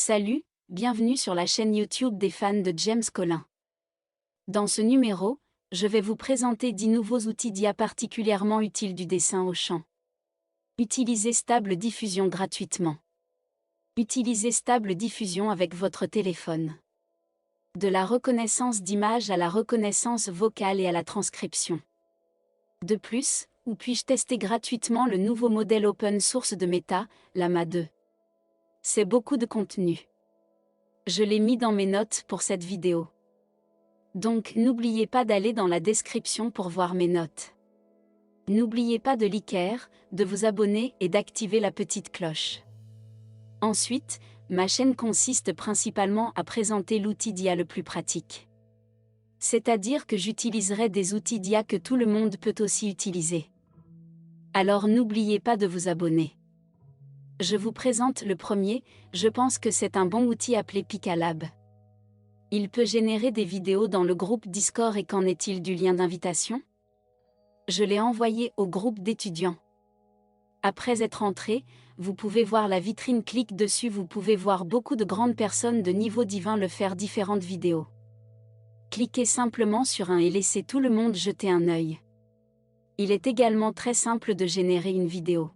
Salut, bienvenue sur la chaîne YouTube des fans de James Collin. Dans ce numéro, je vais vous présenter 10 nouveaux outils d'IA particulièrement utiles du dessin au champ. Utilisez Stable Diffusion gratuitement. Utilisez Stable Diffusion avec votre téléphone. De la reconnaissance d'image à la reconnaissance vocale et à la transcription. De plus, où puis-je tester gratuitement le nouveau modèle open source de Meta, Llama 2. C'est beaucoup de contenu. Je l'ai mis dans mes notes pour cette vidéo. Donc n'oubliez pas d'aller dans la description pour voir mes notes. N'oubliez pas de liker, de vous abonner et d'activer la petite cloche. Ensuite, ma chaîne consiste principalement à présenter l'outil d'IA le plus pratique. C'est-à-dire que j'utiliserai des outils d'IA que tout le monde peut aussi utiliser. Alors n'oubliez pas de vous abonner. Je vous présente le premier, je pense que c'est un bon outil appelé Picalab. Il peut générer des vidéos dans le groupe Discord et qu'en est-il du lien d'invitation? Je l'ai envoyé au groupe d'étudiants. Après être entré, vous pouvez voir la vitrine, clique dessus, vous pouvez voir beaucoup de grandes personnes de niveau divin le faire différentes vidéos. Cliquez simplement sur un et laissez tout le monde jeter un œil. Il est également très simple de générer une vidéo.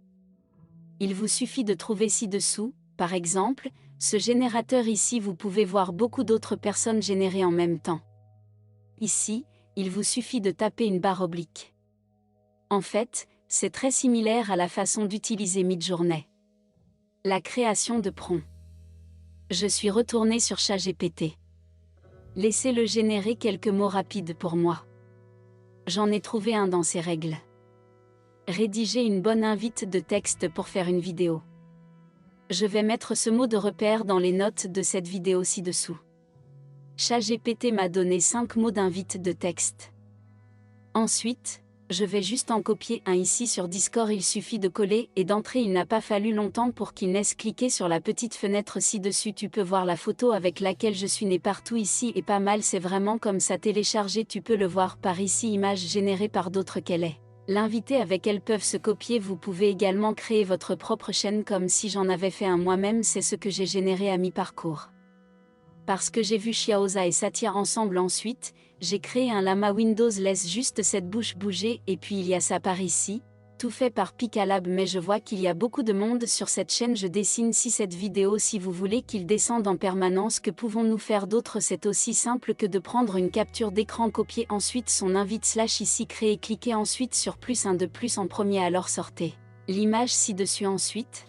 Il vous suffit de trouver ci-dessous, par exemple, ce générateur ici, vous pouvez voir beaucoup d'autres personnes générer en même temps. Ici, il vous suffit de taper une barre oblique. En fait, c'est très similaire à la façon d'utiliser Midjourney. La création de prompts. Je suis retourné sur ChatGPT. Laissez-le générer quelques mots rapides pour moi. J'en ai trouvé un dans ses règles. Rédiger une bonne invite de texte pour faire une vidéo. Je vais mettre ce mot de repère dans les notes de cette vidéo ci-dessous. ChatGPT m'a donné 5 mots d'invite de texte. Ensuite, je vais juste en copier un ici sur Discord, il suffit de coller et d'entrer, il n'a pas fallu longtemps pour qu'il naisse. Cliquer sur la petite fenêtre ci-dessus, tu peux voir la photo avec laquelle je suis né partout ici et pas mal, c'est vraiment comme ça téléchargé, tu peux le voir par ici, image générée par d'autres qu'elle est. L'inviter avec elles peuvent se copier, vous pouvez également créer votre propre chaîne comme si j'en avais fait un moi-même, c'est ce que j'ai généré à mi-parcours. Parce que j'ai vu Xiaoza et Satya ensemble ensuite, j'ai créé un lama Windows, laisse juste cette bouche bouger et puis il y a ça par ici, tout fait par Picalab, mais je vois qu'il y a beaucoup de monde sur cette chaîne, je dessine si cette vidéo si vous voulez qu'il descende en permanence, que pouvons-nous faire d'autre? C'est aussi simple que de prendre une capture d'écran, copier ensuite son invite slash ici, créer, cliquez ensuite sur plus un de plus en premier, alors sortez l'image ci-dessus, ensuite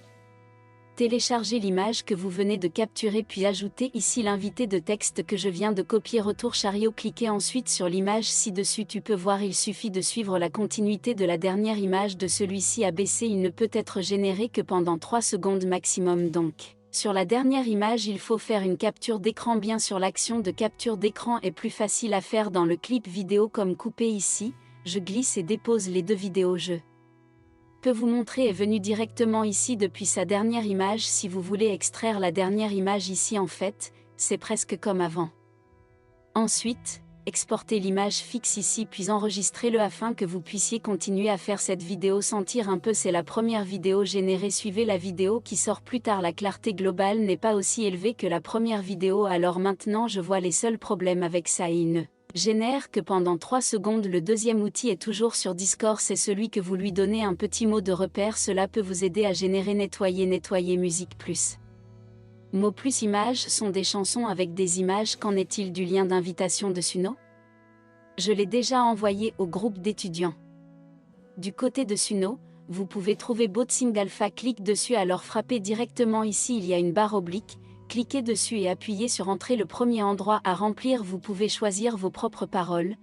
téléchargez l'image que vous venez de capturer puis ajoutez ici l'invité de texte que je viens de copier, retour chariot, cliquez ensuite sur l'image ci-dessus, tu peux voir il suffit de suivre la continuité de la dernière image de celui-ci abaissé, il ne peut être généré que pendant 3 secondes maximum donc. Sur la dernière image il faut faire une capture d'écran, bien sûr l'action de capture d'écran est plus facile à faire dans le clip vidéo comme couper ici, je glisse et dépose les deux vidéos, je peux vous montrer est venu directement ici depuis sa dernière image. Si vous voulez extraire la dernière image ici, en fait, c'est presque comme avant. Ensuite, exportez l'image fixe ici puis enregistrez-le afin que vous puissiez continuer à faire cette vidéo, sentir un peu, c'est la première vidéo générée, suivez la vidéo qui sort plus tard, la clarté globale n'est pas aussi élevée que la première vidéo, alors maintenant je vois les seuls problèmes avec ça et il ne génère que pendant 3 secondes. Le deuxième outil est toujours sur Discord, c'est celui que vous lui donnez un petit mot de repère, cela peut vous aider à générer nettoyer musique plus mots plus images sont des chansons avec des images. Qu'en est-il du lien d'invitation de Suno? Je l'ai déjà envoyé au groupe d'étudiants. Du côté de Suno, vous pouvez trouver Botsing Alpha, clique dessus, alors frappez directement ici, il y a une barre oblique, cliquez dessus et appuyez sur Entrée, le premier endroit à remplir, vous pouvez choisir vos propres paroles,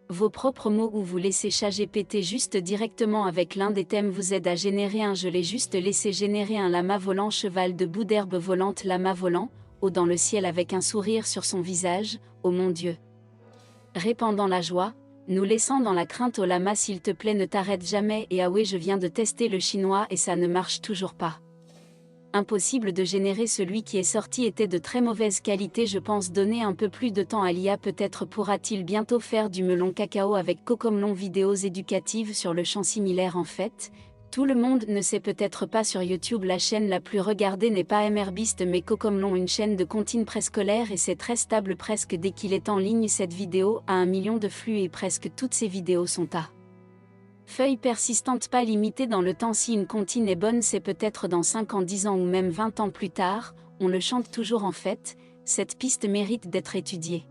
vos propres mots ou vous laissez ChatGPT juste directement avec l'un des thèmes vous aide à générer un, je l'ai juste laissé générer un lama volant, cheval debout, d'herbe volante, lama volant, haut dans le ciel avec un sourire sur son visage, oh mon Dieu. Répandant la joie, nous laissant dans la crainte, au lama s'il te plaît ne t'arrête jamais, et ah ouais je viens de tester le chinois et ça ne marche toujours pas. Impossible de générer, celui qui est sorti était de très mauvaise qualité, je pense donner un peu plus de temps à l'IA, peut-être pourra-t-il bientôt faire du melon cacao avec Cocomelon, vidéos éducatives sur le champ similaire en fait, Tout le monde ne sait peut-être pas sur YouTube, la chaîne la plus regardée n'est pas MrBeast mais Cocomlon, une chaîne de comptines préscolaires, et c'est très stable. Presque dès qu'il est en ligne, cette vidéo a 1 million de flux et presque toutes ces vidéos sont à feuilles persistantes, pas limitées dans le temps. Si une comptine est bonne, c'est peut-être dans 5 ans, 10 ans ou même 20 ans plus tard, on le chante toujours en fait, cette piste mérite d'être étudiée.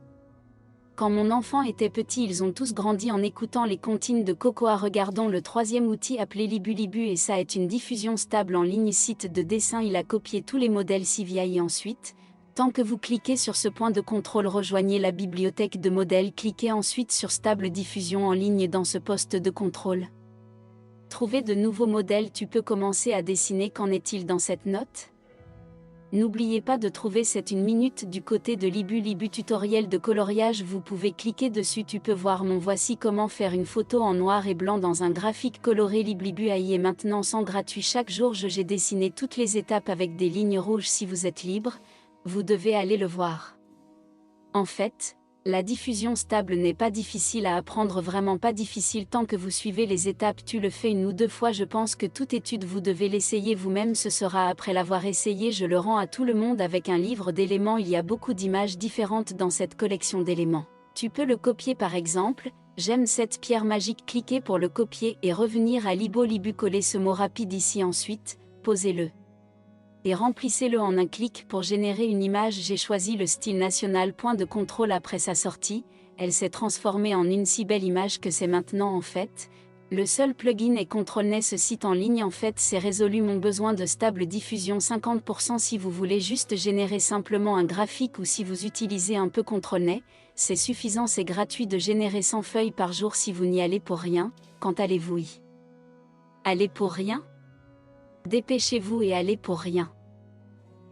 Quand mon enfant était petit, ils ont tous grandi en écoutant les comptines de Cocoa. Regardons le troisième outil appelé Libulibu, et ça est une diffusion stable en ligne, site de dessin. Il a copié tous les modèles CVI. Ensuite, tant que vous cliquez sur ce point de contrôle, rejoignez la bibliothèque de modèles, cliquez ensuite sur stable diffusion en ligne dans ce poste de contrôle. Trouver de nouveaux modèles, tu peux commencer à dessiner. Qu'en est-il dans cette note ? N'oubliez pas de trouver cette 1 minute du côté de Libu tutoriel de coloriage, vous pouvez cliquer dessus, tu peux voir mon voici comment faire une photo en noir et blanc dans un graphique coloré. Libu AI est maintenant sans gratuit. Chaque jour j'ai dessiné toutes les étapes avec des lignes rouges. Si vous êtes libre, vous devez aller le voir. En fait, la diffusion stable n'est pas difficile à apprendre, vraiment pas difficile tant que vous suivez les étapes. Tu le fais 1 ou 2 fois, je pense que toute étude vous devez l'essayer vous-même, ce sera après l'avoir essayé. Je le rends à tout le monde avec un livre d'éléments, il y a beaucoup d'images différentes dans cette collection d'éléments. Tu peux le copier par exemple, j'aime cette pierre magique, cliquez pour le copier et revenir à Libu, coller ce mot rapide ici, ensuite, posez-le. Et remplissez-le en un clic pour générer une image. J'ai choisi le style national. Point de contrôle après sa sortie, elle s'est transformée en une si belle image que c'est maintenant en fait. Le seul plugin est ControlNet, ce site en ligne en fait c'est résolu mon besoin de stable diffusion 50%. Si vous voulez juste générer simplement un graphique ou si vous utilisez un peu ControlNet, c'est suffisant, c'est gratuit de générer 100 feuilles par jour si vous n'y allez pour rien. Quand allez-vous y aller pour rien ? Dépêchez-vous et allez pour rien.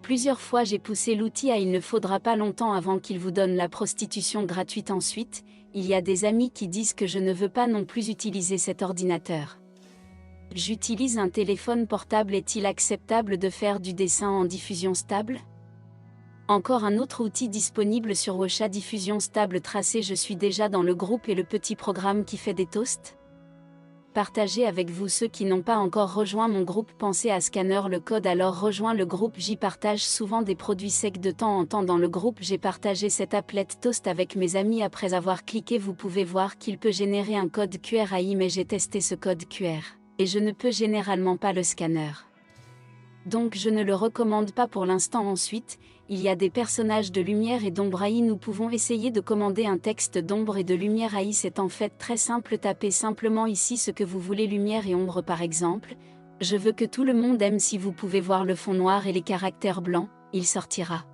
Plusieurs fois j'ai poussé l'outil il ne faudra pas longtemps avant qu'il vous donne la prostitution gratuite. Ensuite, il y a des amis qui disent que je ne veux pas non plus utiliser cet ordinateur. J'utilise un téléphone portable, est-il acceptable de faire du dessin en diffusion stable ? Encore un autre outil disponible sur Washa, diffusion stable tracée. Je suis déjà dans le groupe et le petit programme qui fait des toasts. Partager avec vous ceux qui n'ont pas encore rejoint mon groupe, pensez à scanner le code alors rejoins le groupe. J'y partage souvent des produits secs de temps en temps dans le groupe. J'ai partagé cette appelette toast avec mes amis. Après avoir cliqué, vous pouvez voir qu'il peut générer un code QR AI, mais j'ai testé ce code QR et je ne peux généralement pas le scanner. Donc je ne le recommande pas pour l'instant. Ensuite, il y a des personnages de lumière et d'ombre AI. Nous pouvons essayer de commander un texte d'ombre et de lumière AI. C'est en fait très simple, tapez simplement ici ce que vous voulez, lumière et ombre par exemple. Je veux que tout le monde aime. Si vous pouvez voir le fond noir et les caractères blancs, il sortira.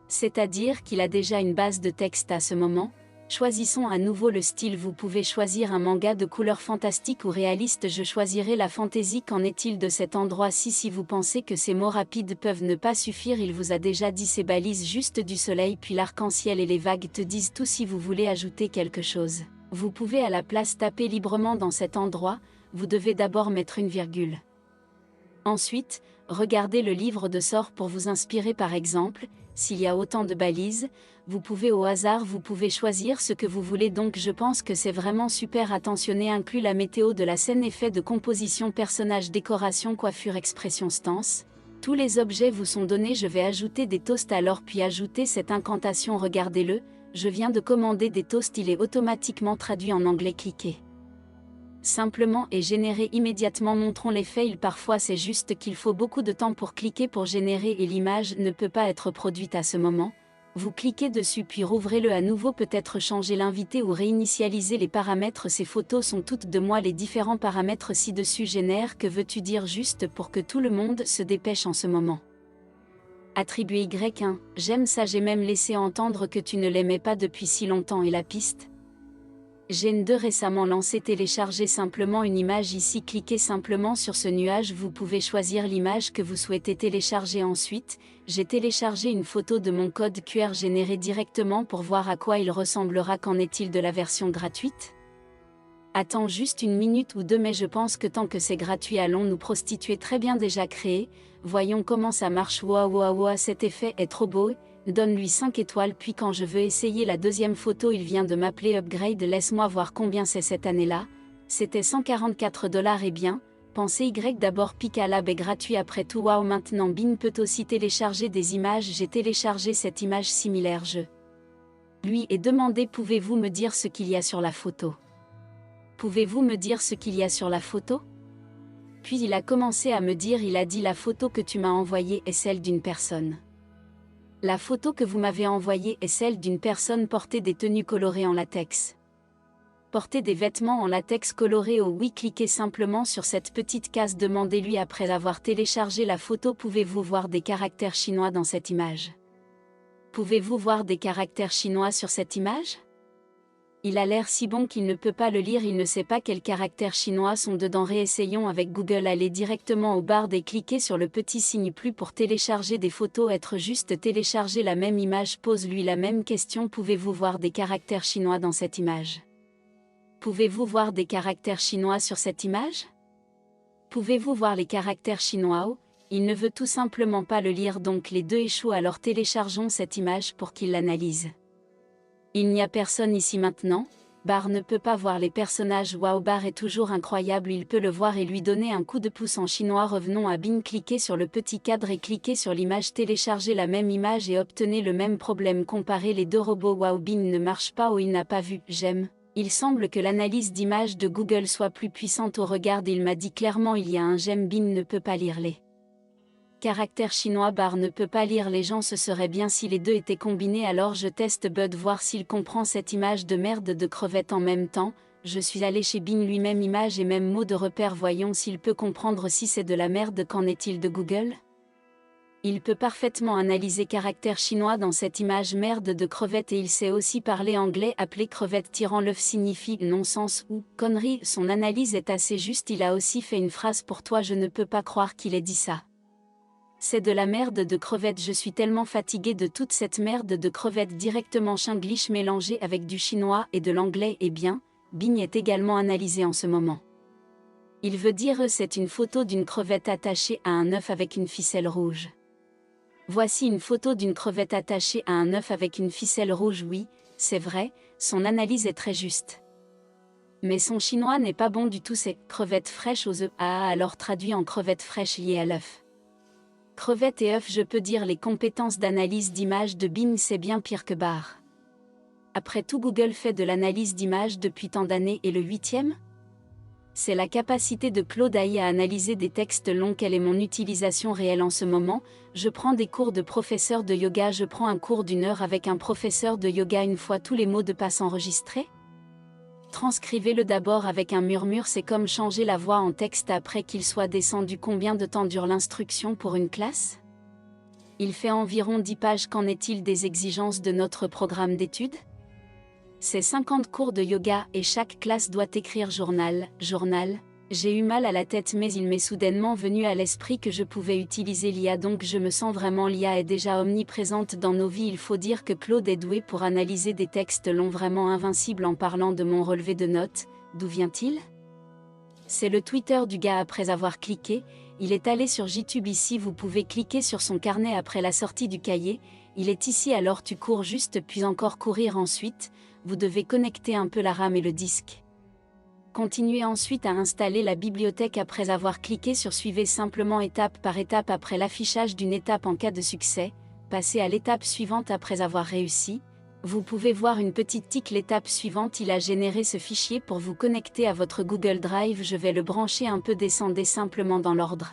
C'est-à-dire qu'il a déjà une base de texte à ce moment. Choisissons à nouveau le style, vous pouvez choisir un manga de couleur fantastique ou réaliste, je choisirai la fantaisie. Qu'en est-il de cet endroit-ci? Si vous pensez que ces mots rapides peuvent ne pas suffire, il vous a déjà dit ces balises, juste du soleil puis l'arc-en-ciel et les vagues te disent tout. Si vous voulez ajouter quelque chose, vous pouvez à la place taper librement dans cet endroit, vous devez d'abord mettre une virgule. Ensuite, regardez le livre de sorts pour vous inspirer par exemple. S'il y a autant de balises, vous pouvez au hasard, vous pouvez choisir ce que vous voulez. Donc je pense que c'est vraiment super. Attentionné inclut la météo de la scène, effet de composition, personnage, décoration, coiffure, expression, stance. Tous les objets vous sont donnés. Je vais ajouter des toasts alors puis ajouter cette incantation. Regardez-le, je viens de commander des toasts, il est automatiquement traduit en anglais. Cliquez simplement et générer immédiatement. Montrons les fails, parfois c'est juste qu'il faut beaucoup de temps pour cliquer pour générer et l'image ne peut pas être produite à ce moment. Vous cliquez dessus puis rouvrez-le à nouveau, peut-être changer l'invité ou réinitialiser les paramètres. Ces photos sont toutes de moi, les différents paramètres ci-dessus génèrent. Que veux-tu dire juste pour que tout le monde se dépêche en ce moment? Attribuer Y1, j'aime ça, j'ai même laissé entendre que tu ne l'aimais pas depuis si longtemps. Et la piste Gen 2 récemment lancé, téléchargez simplement une image ici, cliquez simplement sur ce nuage, vous pouvez choisir l'image que vous souhaitez télécharger. Ensuite, j'ai téléchargé une photo de mon code QR généré directement pour voir à quoi il ressemblera. Qu'en est-il de la version gratuite? Attends juste une minute ou deux, mais je pense que tant que c'est gratuit, allons nous prostituer. Très bien, déjà créé, voyons comment ça marche. Waouh, cet effet est trop beau. Donne-lui 5 étoiles. Puis quand je veux essayer la deuxième photo, il vient de m'appeler Upgrade. Laisse-moi voir combien c'est cette année-là. C'était $144 et bien, Pensez Y d'abord Picalab est gratuit après tout. Wow, maintenant Bing peut aussi télécharger des images. J'ai téléchargé cette image similaire. Je lui ai demandé pouvez-vous me dire ce qu'il y a sur la photo? Pouvez-vous me dire ce qu'il y a sur la photo? Puis il a commencé à me dire, il a dit la photo que tu m'as envoyée est celle d'une personne. La photo que vous m'avez envoyée est celle d'une personne portée des tenues colorées en latex. Portez des vêtements en latex colorés. Oh oui, cliquez simplement sur cette petite case, demandez-lui après avoir téléchargé la photo. Pouvez-vous voir des caractères chinois dans cette image? Pouvez-vous voir des caractères chinois sur cette image? Il a l'air si bon qu'il ne peut pas le lire, il ne sait pas quels caractères chinois sont dedans. Réessayons avec Google. Allez directement au barre et cliquez sur le petit signe plus pour télécharger des photos. Être juste télécharger la même image. Pose-lui la même question. Pouvez-vous voir des caractères chinois dans cette image? Pouvez-vous voir des caractères chinois sur cette image? Pouvez-vous voir les caractères chinois? Oh, il ne veut tout simplement pas le lire, donc les deux échouent. Alors téléchargeons cette image pour qu'il l'analyse. Il n'y a personne ici maintenant. Bar ne peut pas voir les personnages. Wow, Bar est toujours incroyable, il peut le voir et lui donner un coup de pouce en chinois. Revenons à Bing, cliquez sur le petit cadre et cliquez sur l'image. Téléchargez la même image et obtenez le même problème. Comparez les deux robots. Wow, Bing ne marche pas. Oh, il n'a pas vu. J'aime. Il semble que l'analyse d'image de Google soit plus puissante. Au regard, il m'a dit clairement il y a un j'aime. Bing ne peut pas lire les caractères chinois. Bar ne peut pas lire les gens. Ce serait bien si les deux étaient combinés. Alors je teste Bud voir s'il comprend cette image de merde de crevette en même temps. Je suis allé chez Bing lui-même image et même mot de repère. Voyons s'il peut comprendre si c'est de la merde. Qu'en est-il de Google? Il peut parfaitement analyser caractère chinois dans cette image merde de crevette et il sait aussi parler anglais. Appeler crevette tirant l'œuf signifie non-sens ou connerie. Son analyse est assez juste. Il a aussi fait une phrase pour toi. Je ne peux pas croire qu'il ait dit ça. C'est de la merde de crevette. Je suis tellement fatigué de toute cette merde de crevette directement chinglish mélangé avec du chinois et de l'anglais. Eh bien, Bing est également analysé en ce moment. Il veut dire c'est une photo d'une crevette attachée à un œuf avec une ficelle rouge. Voici une photo d'une crevette attachée à un œuf avec une ficelle rouge. Oui, c'est vrai, son analyse est très juste. Mais son chinois n'est pas bon du tout. C'est crevette fraîche aux œufs. Ah, alors traduit en crevette fraîche liée à l'œuf. Crevette et œuf. Je peux dire les compétences d'analyse d'image de Bing, c'est bien pire que Bar. Après tout, Google fait de l'analyse d'image depuis tant d'années et le 8e? C'est la capacité de Claude AI à analyser des textes longs. Quelle est mon utilisation réelle en ce moment? Je prends des cours de professeur de yoga. Je prends un cours d'1 heure avec un professeur de yoga. Une fois tous les mots de passe enregistrés? Transcrivez-le d'abord avec un murmure. C'est comme changer la voix en texte après qu'il soit descendu. Combien de temps dure l'instruction pour une classe? Il fait environ 10 pages. Qu'en est-il des exigences de notre programme d'études? C'est 50 cours de yoga et chaque classe doit écrire journal. J'ai eu mal à la tête mais il m'est soudainement venu à l'esprit que je pouvais utiliser l'IA, donc je me sens vraiment. L'IA est déjà omniprésente dans nos vies. Il faut dire que Claude est doué pour analyser des textes longs, vraiment invincible. En parlant de mon relevé de notes, d'où vient-il? C'est le Twitter du gars. Après avoir cliqué, il est allé sur YouTube. Ici vous pouvez cliquer sur son carnet après la sortie du cahier. Il est ici, alors tu cours juste puis encore courir ensuite. Vous devez connecter un peu la RAM et le disque. Continuez ensuite à installer la bibliothèque. Après avoir cliqué sur suivez simplement étape par étape. Après l'affichage d'une étape en cas de succès, passez à l'étape suivante. Après avoir réussi, vous pouvez voir une petite tic. L'étape suivante, il a généré ce fichier pour vous connecter à votre Google Drive. Je vais le brancher un peu. Descendez simplement dans l'ordre.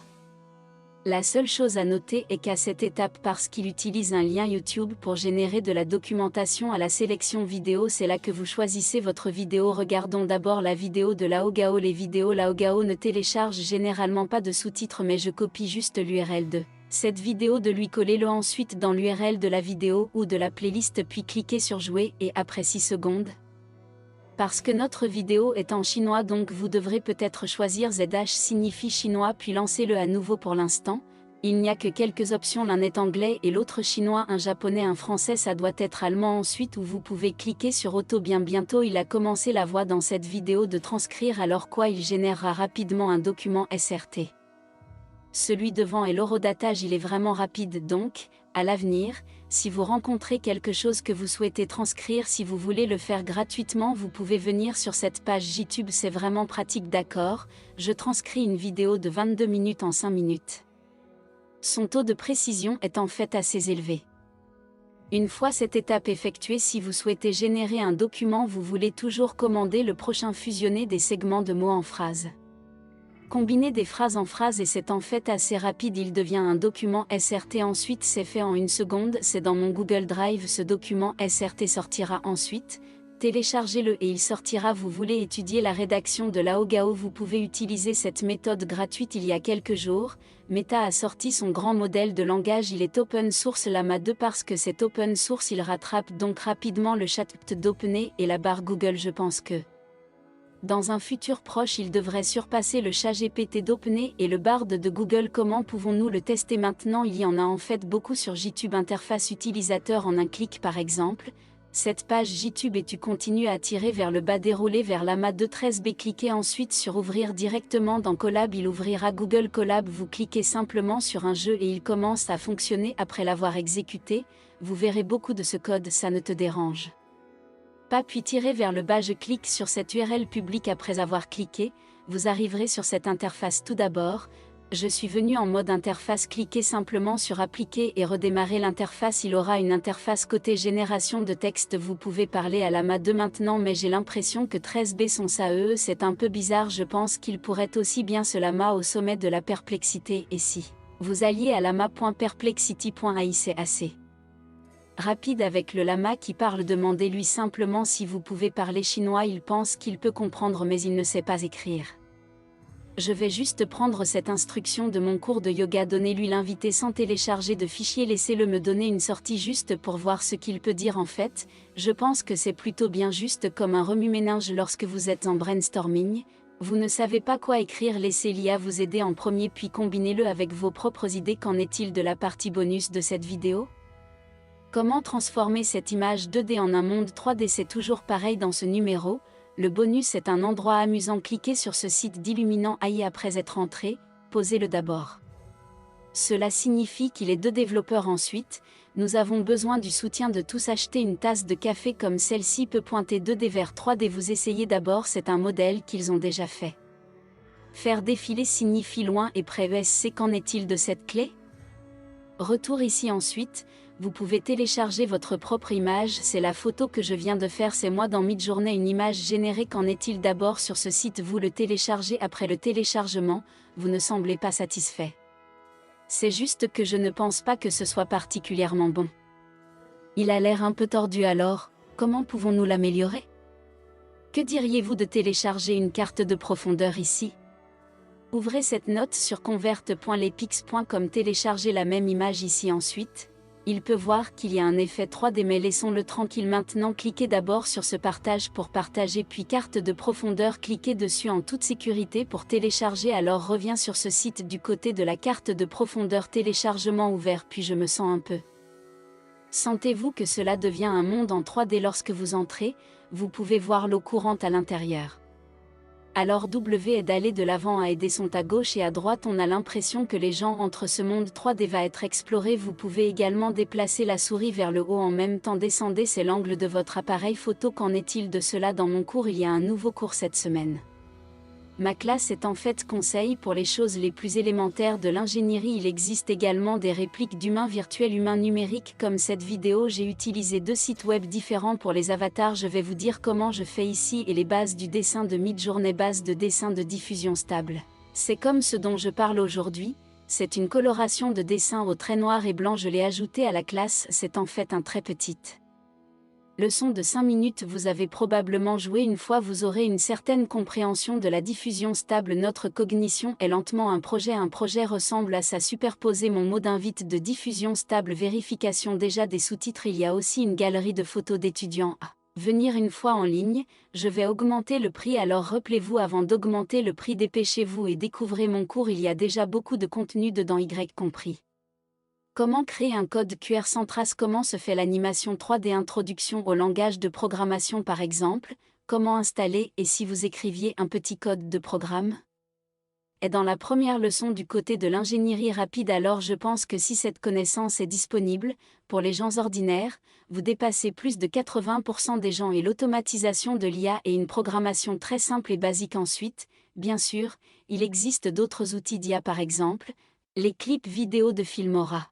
La seule chose à noter est qu'à cette étape, parce qu'il utilise un lien YouTube pour générer de la documentation à la sélection vidéo, c'est là que vous choisissez votre vidéo. Regardons d'abord la vidéo de Laogao. Les vidéos Laogao ne téléchargent généralement pas de sous-titres, mais je copie juste l'URL de cette vidéo, de lui coller-le ensuite dans l'URL de la vidéo ou de la playlist, puis cliquez sur jouer et après 6 secondes. Parce que notre vidéo est en chinois, donc vous devrez peut-être choisir ZH signifie chinois, puis lancez-le à nouveau. Pour l'instant, il n'y a que quelques options, l'un est anglais et l'autre chinois, un japonais, un français, ça doit être allemand ensuite, où vous pouvez cliquer sur auto. Bien bientôt il a commencé la voix dans cette vidéo de transcrire, alors quoi, il générera rapidement un document SRT. Celui devant est l'horodatage, il est vraiment rapide donc, À l'avenir, si vous rencontrez quelque chose que vous souhaitez transcrire, si vous voulez le faire gratuitement, vous pouvez venir sur cette page YouTube, c'est vraiment pratique, d'accord. Je transcris une vidéo de 22 minutes en 5 minutes. Son taux de précision est en fait assez élevé. Une fois cette étape effectuée, si vous souhaitez générer un document, vous voulez toujours commander le prochain, fusionner des segments de mots en phrases. Combiner des phrases en phrases et c'est en fait assez rapide, il devient un document SRT, ensuite c'est fait en 1 seconde, c'est dans mon Google Drive, ce document SRT sortira ensuite, téléchargez-le et il sortira. Vous voulez étudier la rédaction de l'AOGAO, vous pouvez utiliser cette méthode gratuite. Il y a quelques jours, Meta a sorti son grand modèle de langage, il est open source Llama 2 parce que c'est open source, il rattrape donc rapidement le chat d'OpenAI et la barre Google. Je pense que dans un futur proche, il devrait surpasser le ChatGPT d'OpenAI et le Bard de Google. Comment pouvons-nous le tester maintenant? Il y en a en fait beaucoup sur YouTube. Interface utilisateur en un clic par exemple. Cette page YouTube et tu continues à tirer vers le bas, dérouler vers Llama 2 13B. Cliquez ensuite sur ouvrir directement dans Colab, il ouvrira Google Colab. Vous cliquez simplement sur un jeu et il commence à fonctionner. Après l'avoir exécuté, vous verrez beaucoup de ce code, ça ne te dérange pas, puis tirez vers le bas, je clique sur cette URL publique. Après avoir cliqué, vous arriverez sur cette interface. Tout d'abord, je suis venu en mode interface, cliquez simplement sur appliquer et redémarrer l'interface. Il aura une interface côté génération de texte, vous pouvez parler à Llama 2 maintenant, mais j'ai l'impression que 13B son SAE, c'est un peu bizarre, je pense qu'il pourrait aussi bien se Llama au sommet de la perplexité. Et si vous alliez à llama.perplexity.ai, c'est assez rapide avec le Llama qui parle, demandez-lui simplement si vous pouvez parler chinois, il pense qu'il peut comprendre mais il ne sait pas écrire. Je vais juste prendre cette instruction de mon cours de yoga, donnez-lui l'invité sans télécharger de fichier, laissez-le me donner une sortie juste pour voir ce qu'il peut dire. En fait, je pense que c'est plutôt bien, juste comme un remue-ménage lorsque vous êtes en brainstorming, vous ne savez pas quoi écrire, laissez l'IA vous aider en premier puis combinez-le avec vos propres idées. Qu'en est-il de la partie bonus de cette vidéo? Comment transformer cette image 2D en un monde 3D? C'est toujours pareil dans ce numéro, le bonus est un endroit amusant. Cliquez sur ce site d'Illuminant AI après être entré, posez-le d'abord. Cela signifie qu'il est 2 développeurs. Ensuite, nous avons besoin du soutien de tous. Acheter une tasse de café comme celle-ci peut pointer 2D vers 3D. Vous essayez d'abord, c'est un modèle qu'ils ont déjà fait. Faire défiler signifie loin et près ESC. Qu'en est-il de cette clé? Retour ici. Ensuite, vous pouvez télécharger votre propre image, c'est la photo que je viens de faire, c'est moi dans Midjourney, une image générée. Qu'en est-il d'abord sur ce site? Vous le téléchargez. Après le téléchargement, vous ne semblez pas satisfait. C'est juste que je ne pense pas que ce soit particulièrement bon. Il a l'air un peu tordu, alors, comment pouvons-nous l'améliorer? Que diriez-vous de télécharger une carte de profondeur ici? Ouvrez cette note sur convert.lepix.com, téléchargez la même image ici. Ensuite, il peut voir qu'il y a un effet 3D, mais laissons-le tranquille maintenant. Cliquez d'abord sur ce partage pour partager, puis carte de profondeur, cliquez dessus en toute sécurité pour télécharger. Alors reviens sur ce site du côté de la carte de profondeur, téléchargement ouvert. Puis je me sens un peu. Sentez-vous que cela devient un monde en 3D lorsque vous entrez? Vous pouvez voir l'eau courante à l'intérieur. Alors W est d'aller de l'avant à aider sont à gauche et à droite, on a l'impression que les gens entre ce monde 3D va être exploré. Vous pouvez également déplacer la souris vers le haut en même temps, descendez, c'est l'angle de votre appareil photo. Qu'en est-il de cela? Dans mon cours, il y a un nouveau cours cette semaine. Ma classe est en fait conseil pour les choses les plus élémentaires de l'ingénierie. Il existe également des répliques d'humains virtuels, humains numériques. Comme cette vidéo, j'ai utilisé 2 sites web différents pour les avatars. Je vais vous dire comment je fais ici et les bases du dessin de Midjourney, base de dessin de diffusion stable. C'est comme ce dont je parle aujourd'hui, c'est une coloration de dessin au trait noir et blanc. Je l'ai ajouté à la classe, c'est en fait un très petite leçon de 5 minutes. Vous avez probablement joué une fois, vous aurez une certaine compréhension de la diffusion stable. Notre cognition est lentement un projet ressemble à ça. Superposer mon mot d'invite de diffusion stable, vérification déjà des sous-titres. Il y a aussi une galerie de photos d'étudiants à venir une fois en ligne. Je vais augmenter le prix, alors rappelez-vous avant d'augmenter le prix, dépêchez-vous et découvrez mon cours, il y a déjà beaucoup de contenu dedans, y compris. Comment créer un code QR sans trace? Comment se fait l'animation 3D? Introduction au langage de programmation par exemple. Comment installer? Et si vous écriviez un petit code de programme? est dans la première leçon du côté de l'ingénierie rapide, alors je pense que si cette connaissance est disponible, pour les gens ordinaires, vous dépassez plus de 80% des gens, et l'automatisation de l'IA et une programmation très simple et basique ensuite. Bien sûr, il existe d'autres outils d'IA, par exemple, les clips vidéo de Filmora.